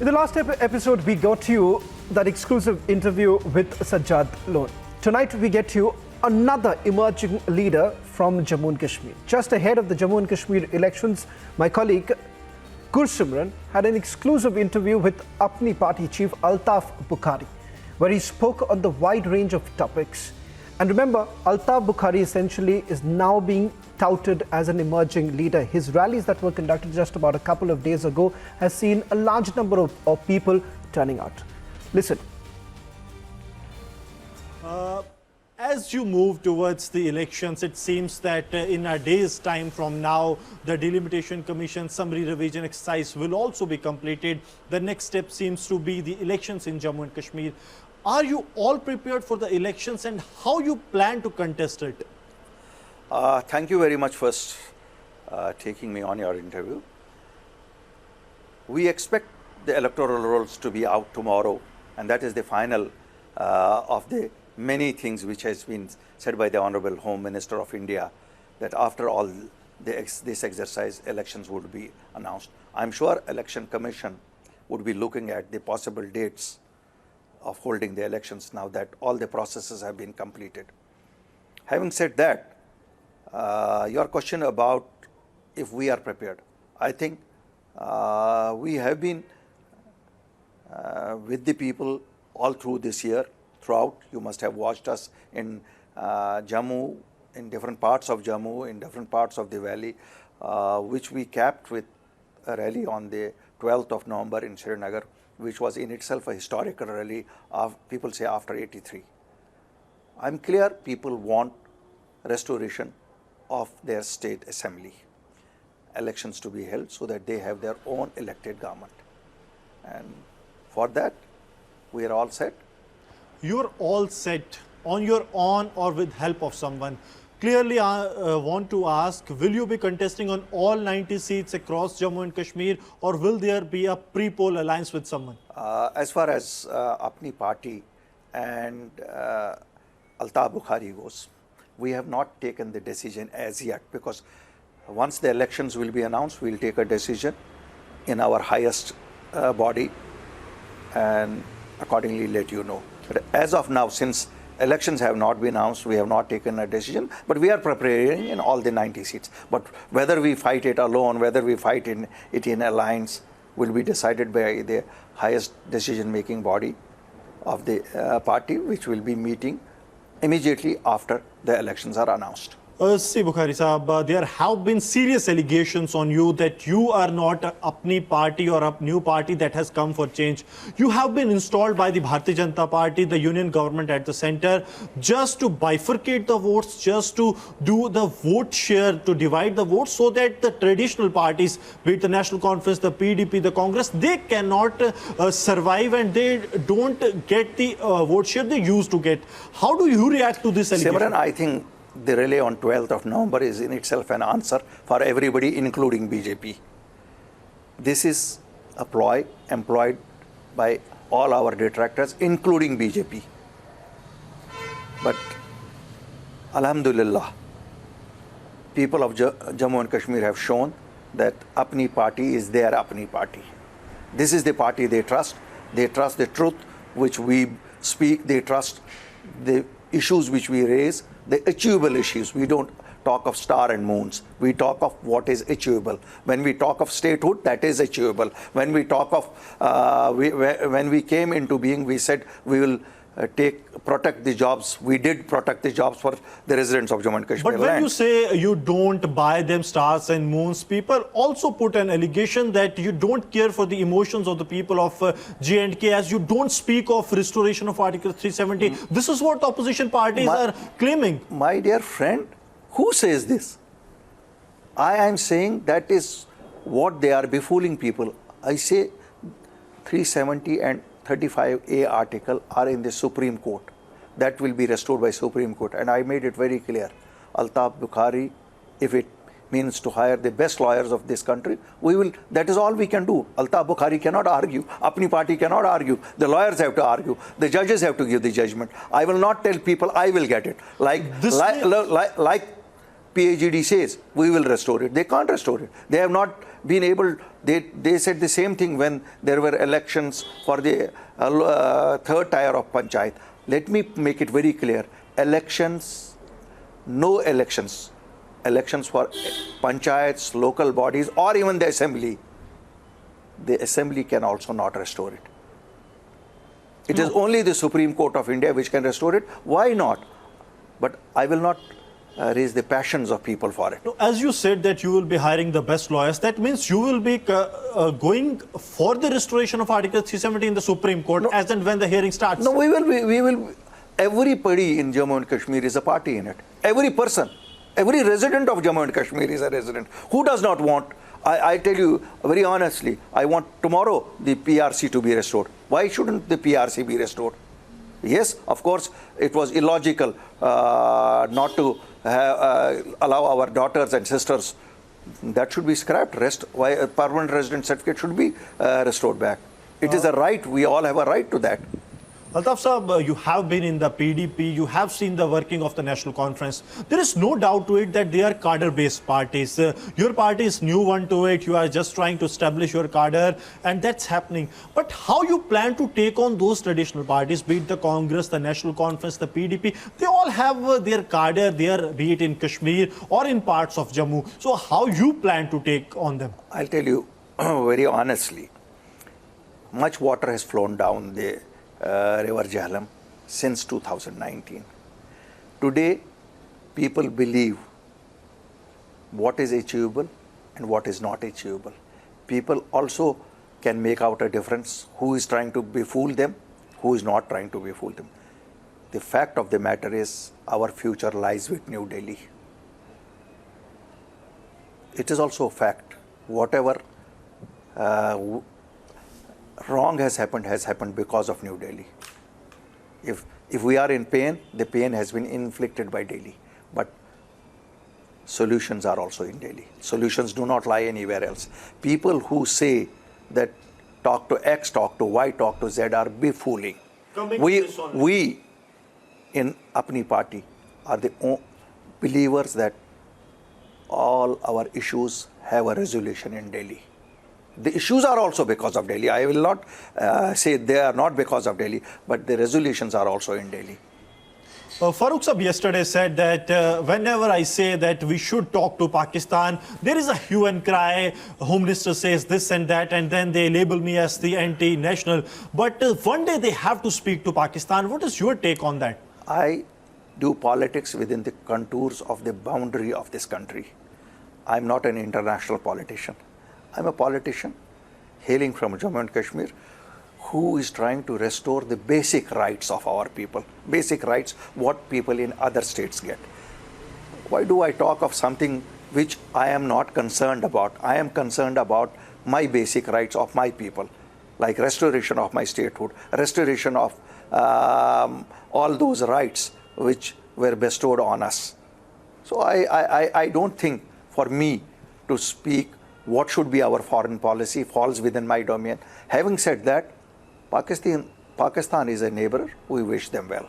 In the last episode, we got you that exclusive interview with Sajjad Lone. Tonight, we get you another emerging leader from Jammu and Kashmir. Just ahead of the Jammu and Kashmir elections, my colleague Gursimran had an exclusive interview with Apni party chief Altaf Bukhari, where he spoke on the wide range of topics. And remember, Altaf Bukhari essentially is now being touted as an emerging leader. His rallies that were conducted just about a couple of days ago has seen a large number of people turning out. Listen. As you move towards the elections, it seems that in a day's time from now, the Delimitation Commission summary revision exercise will also be completed. The next step seems to be the elections in Jammu and Kashmir. Are you all prepared for the elections and how you plan to contest it? Thank you very much for taking me on your interview. We expect the electoral rolls to be out tomorrow, and that is the final of the many things which has been said by the Honorable Home Minister of India, that after all this exercise, elections would be announced. I'm sure Election Commission would be looking at the possible dates of holding the elections now that all the processes have been completed. Having said that, your question about if we are prepared, I think we have been with the people all through this year. Throughout, you must have watched us in Jammu, in different parts of Jammu, in different parts of the valley, which we capped with a rally on the 12th of November in Srinagar, which was in itself a historical rally, people say after 83. I'm clear people want restoration of their state assembly, elections to be held so that they have their own elected government. And for that, we are all set. You're all set on your own or with help of someone. Clearly, I want to ask, will you be contesting on all 90 seats across Jammu and Kashmir, or will there be a pre-poll alliance with someone? As far as Apni party and Altaf Bukhari goes, we have not taken the decision as yet, because once the elections will be announced, we'll take a decision in our highest body and accordingly let you know. But as of now, since elections have not been announced, we have not taken a decision, but we are preparing in all the 90 seats. But whether we fight it alone, whether we fight it in alliance, will be decided by the highest decision-making body of the party, which will be meeting immediately after the elections are announced. See, Bukhari Sahab, there have been serious allegations on you that you are not a Apni party or a new party that has come for change. You have been installed by the Bharatiya Janata Party, the union government at the center, just to bifurcate the votes, just to do the vote share, to divide the votes so that the traditional parties, be it the National Conference, the PDP, the Congress, they cannot survive and they don't get the vote share they used to get. How do you react to this allegation? Simran, I think the rally on 12th of November is in itself an answer for everybody, including BJP. This is a ploy employed by all our detractors, including BJP. But Alhamdulillah, people of Jammu and Kashmir have shown that Apni party is their Apni party. This is the party they trust. They trust the truth which we speak. They trust the issues which we raise, the achievable issues. We don't talk of star and moons. We talk of what is achievable. When we talk of statehood, that is achievable. When we talk of, when we came into being, we said we will protect the jobs. We did protect the jobs for the residents of Jammu and Kashmir. But when you say you don't buy them stars and moons, people also put an allegation that you don't care for the emotions of the people of J&K, as you don't speak of restoration of Article 370. This is what opposition parties are claiming. My dear friend, who says this? I am saying that is what they are befooling people. I say 370 and 35A article are in the Supreme Court. That will be restored by Supreme Court. And I made it very clear. Altaf Bukhari, if it means to hire the best lawyers of this country, we will. That is all we can do. Altaf Bukhari cannot argue. Apni party cannot argue. The lawyers have to argue. The judges have to give the judgment. I will not tell people I will get it. Like PAGD says, we will restore it. They can't restore it. They have not been able They said the same thing when there were elections for the third tier of Panchayat. Let me make it very clear. Elections, no elections. Elections for Panchayats, local bodies, or even the assembly. The assembly can also not restore it. It is only the Supreme Court of India which can restore it. Why not? But I will not raise the passions of people for it. No, as you said that you will be hiring the best lawyers, that means you will be going for the restoration of Article 370 in the Supreme Court as and when the hearing starts. No, we will. Everybody in Jammu and Kashmir is a party in it. Every person, every resident of Jammu and Kashmir is a resident. Who does not want? I tell you very honestly, I want tomorrow the PRC to be restored. Why shouldn't the PRC be restored? Yes, of course, it was illogical not to allow our daughters and sisters. That should be scrapped. Why a permanent resident certificate should be restored back. It is a right. We all have a right to that. Altaf Sahab, you have been in the PDP, you have seen the working of the National Conference. There is no doubt to it that they are cadre-based parties. Your party is new one to it, you are just trying to establish your cadre, and that's happening. But how you plan to take on those traditional parties, be it the Congress, the National Conference, the PDP, they all have their cadre there, be it in Kashmir or in parts of Jammu. So how you plan to take on them? I'll tell you very honestly, much water has flown down the River Jhelum since 2019. Today, people believe what is achievable and what is not achievable. People also can make out a difference who is trying to befool them, who is not trying to befool them. The fact of the matter is our future lies with New Delhi. It is also a fact. Whatever wrong has happened because of New Delhi. If we are in pain, the pain has been inflicted by Delhi. But solutions are also in Delhi. Solutions do not lie anywhere else. People who say that talk to X, talk to Y, talk to Z are befooling. We in Apni party are the believers that all our issues have a resolution in Delhi. The issues are also because of Delhi. I will not say they are not because of Delhi, but the resolutions are also in Delhi. Farooq Sahab yesterday said that whenever I say that we should talk to Pakistan, there is a hue and cry. Home Minister says this and that, and then they label me as the anti-national. But one day they have to speak to Pakistan. What is your take on that? I do politics within the contours of the boundary of this country. I'm not an international politician. I'm a politician hailing from Jammu and Kashmir who is trying to restore the basic rights of our people, basic rights what people in other states get. Why do I talk of something which I am not concerned about? I am concerned about my basic rights of my people, like restoration of my statehood, restoration of all those rights which were bestowed on us. So I don't think for me to speak what should be our foreign policy falls within my domain. Having said that, Pakistan is a neighbor. We wish them well.